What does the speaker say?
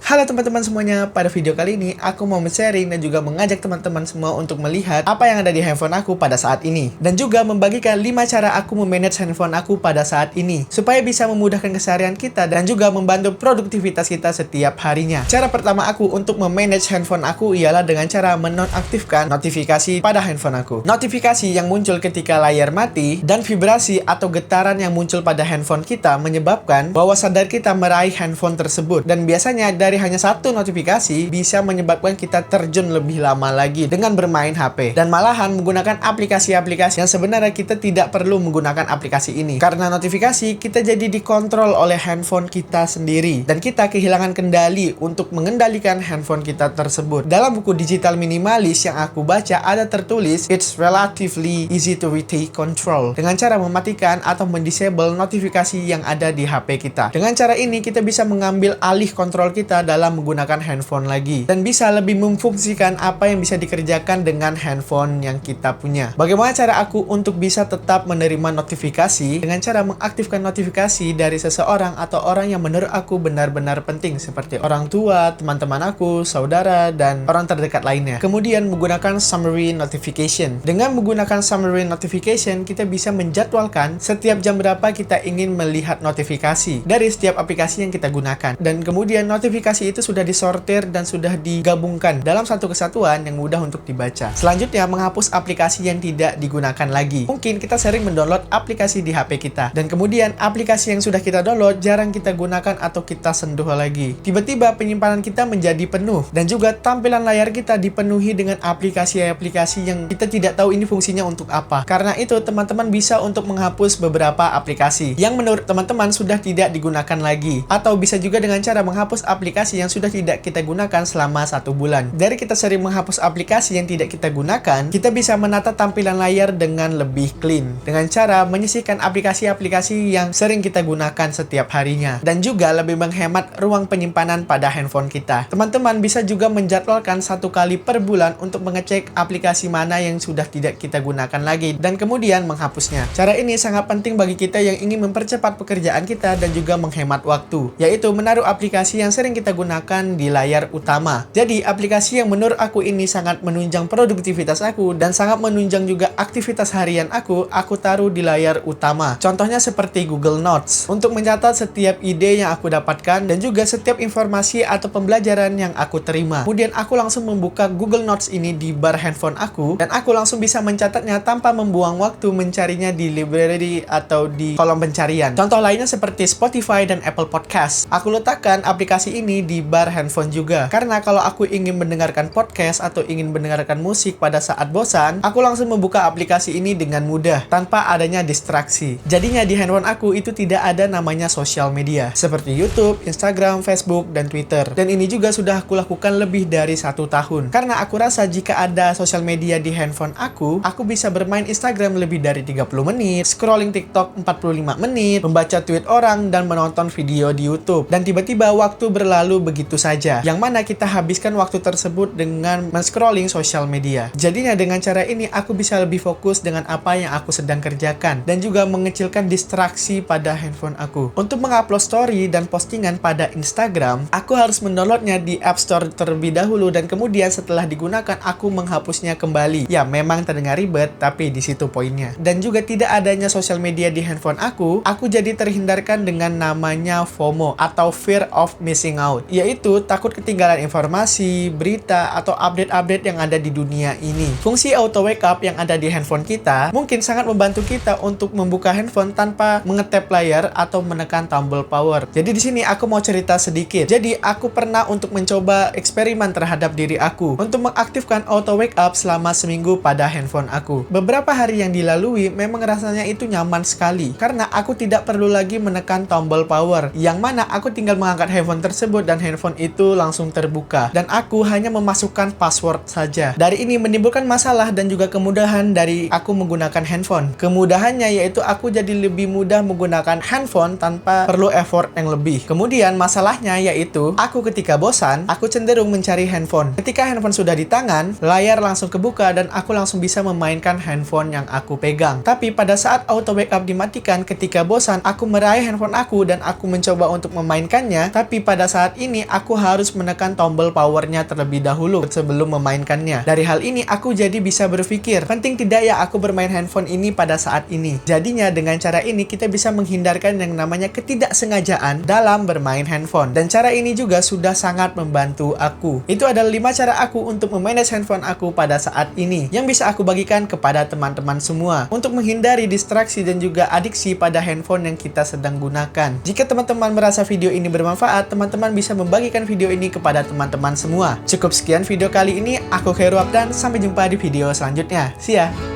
Halo teman-teman semuanya, pada video kali ini aku mau sharing dan juga mengajak teman-teman semua untuk melihat apa yang ada di handphone aku pada saat ini. Dan juga membagikan 5 cara aku memanage handphone aku pada saat ini, supaya bisa memudahkan keseharian kita dan juga membantu produktivitas kita setiap harinya. Cara pertama aku untuk memanage handphone aku ialah dengan cara menonaktifkan notifikasi pada handphone aku. Notifikasi yang muncul ketika layar mati dan vibrasi atau getaran yang muncul pada handphone kita menyebabkan bahwa sadar kita meraih handphone tersebut. Dan biasanya dari hanya satu notifikasi bisa menyebabkan kita terjun lebih lama lagi dengan bermain HP dan malahan menggunakan aplikasi-aplikasi yang sebenarnya kita tidak perlu menggunakan aplikasi ini. Karena notifikasi, kita jadi dikontrol oleh handphone kita sendiri dan kita kehilangan kendali untuk mengendalikan handphone kita tersebut. Dalam buku Digital Minimalist yang aku baca ada tertulis, "It's relatively easy to retake control." Dengan cara mematikan atau mendisable notifikasi yang ada di HP kita. Dengan cara ini kita bisa mengambil alih kontrol kita dalam menggunakan handphone lagi dan bisa lebih memfungsikan apa yang bisa dikerjakan dengan handphone yang kita punya. Bagaimana cara aku untuk bisa tetap menerima notifikasi? Dengan cara mengaktifkan notifikasi dari seseorang atau orang yang menurut aku benar-benar penting, seperti orang tua, teman-teman aku, saudara, dan orang terdekat lainnya. Kemudian menggunakan summary notification. Dengan menggunakan summary notification, kita bisa menjadwalkan setiap jam berapa kita ingin melihat notifikasi dari setiap aplikasi yang kita gunakan. Dan kemudian notifikasi itu sudah disortir dan sudah digabungkan dalam satu kesatuan yang mudah untuk dibaca. Selanjutnya, menghapus aplikasi yang tidak digunakan lagi. Mungkin kita sering mendownload aplikasi di HP kita dan kemudian aplikasi yang sudah kita download jarang kita gunakan atau kita sentuh lagi. Tiba-tiba penyimpanan kita menjadi penuh dan juga tampilan layar kita dipenuhi dengan aplikasi-aplikasi yang kita tidak tahu ini fungsinya untuk apa. Karena itu, teman-teman bisa untuk menghapus beberapa aplikasi yang menurut teman-teman sudah tidak digunakan lagi, atau bisa juga dengan cara menghapus aplikasi yang sudah tidak kita gunakan selama 1 bulan. Dari kita sering menghapus aplikasi yang tidak kita gunakan, kita bisa menata tampilan layar dengan lebih clean dengan cara menyisihkan aplikasi-aplikasi yang sering kita gunakan setiap harinya dan juga lebih menghemat ruang penyimpanan pada handphone kita. Teman-teman bisa juga menjadwalkan 1 kali per bulan untuk mengecek aplikasi mana yang sudah tidak kita gunakan lagi dan kemudian menghapusnya. Cara ini sangat penting bagi kita yang ingin mempercepat pekerjaan kita dan juga menghemat waktu, yaitu menaruh aplikasi yang sering kita gunakan di layar utama. Jadi aplikasi yang menurut aku ini sangat menunjang produktivitas aku dan sangat menunjang juga aktivitas harian aku taruh di layar utama. Contohnya seperti Google Notes untuk mencatat setiap ide yang aku dapatkan dan juga setiap informasi atau pembelajaran yang aku terima. Kemudian aku langsung membuka Google Notes ini di bar handphone aku dan aku langsung bisa mencatatnya tanpa membuang waktu mencarinya di library atau di kolom pencarian. Contoh lainnya seperti Spotify dan Apple Podcast. Aku letakkan aplikasi ini di bar handphone juga. Karena kalau aku ingin mendengarkan podcast atau ingin mendengarkan musik pada saat bosan, aku langsung membuka aplikasi ini dengan mudah tanpa adanya distraksi. Jadinya di handphone aku itu tidak ada namanya sosial media seperti YouTube, Instagram, Facebook, dan Twitter. Dan ini juga sudah aku lakukan lebih dari 1 tahun. Karena aku rasa jika ada sosial media di handphone aku bisa bermain Instagram lebih dari 30 menit, scrolling TikTok 45 menit, membaca tweet orang, dan menonton video di YouTube. Dan tiba-tiba waktu berlalu begitu saja, yang mana kita habiskan waktu tersebut dengan men-scrolling sosial media. Jadinya dengan cara ini aku bisa lebih fokus dengan apa yang aku sedang kerjakan dan juga mengecilkan distraksi pada handphone aku. Untuk mengupload story dan postingan pada Instagram, aku harus mendownloadnya di App Store terlebih dahulu dan kemudian setelah digunakan aku menghapusnya kembali. Ya, memang terdengar ribet, tapi di situ poinnya. Dan juga tidak adanya sosial media di handphone aku jadi terhindarkan dengan namanya FOMO atau Fear of Missing Out, yaitu takut ketinggalan informasi, berita, atau update-update yang ada di dunia ini. Fungsi auto wake up yang ada di handphone kita mungkin sangat membantu kita untuk membuka handphone tanpa mengetap layar atau menekan tombol power. Jadi di sini aku mau cerita sedikit. Jadi aku pernah untuk mencoba eksperimen terhadap diri aku untuk mengaktifkan auto wake up selama seminggu pada handphone aku. Beberapa hari yang dilalui memang rasanya itu nyaman sekali karena aku tidak perlu lagi menekan tombol power, yang mana aku tinggal mengangkat handphone tersebut dan handphone itu langsung terbuka dan aku hanya memasukkan password saja. Dari ini menimbulkan masalah dan juga kemudahan dari aku menggunakan handphone. Kemudahannya yaitu aku jadi lebih mudah menggunakan handphone tanpa perlu effort yang lebih. Kemudian masalahnya yaitu aku ketika bosan, aku cenderung mencari handphone. Ketika handphone sudah di tangan, layar langsung kebuka dan aku langsung bisa memainkan handphone yang aku pegang. Tapi pada saat auto backup dimatikan ketika bosan, aku meraih handphone aku dan aku mencoba untuk memainkannya, tapi pada saat saat ini aku harus menekan tombol powernya terlebih dahulu sebelum memainkannya. Dari hal ini aku jadi bisa berpikir, penting tidak ya aku bermain handphone ini pada saat ini. Jadinya dengan cara ini kita bisa menghindarkan yang namanya ketidaksengajaan dalam bermain handphone. Dan cara ini juga sudah sangat membantu aku. Itu adalah 5 cara aku untuk memanage handphone aku pada saat ini yang bisa aku bagikan kepada teman-teman semua untuk menghindari distraksi dan juga adiksi pada handphone yang kita sedang gunakan. Jika teman-teman merasa video ini bermanfaat, teman-teman bisa membagikan video ini kepada teman-teman semua. Cukup sekian video kali ini, aku Khairul Abdan, sampai jumpa di video selanjutnya. See ya!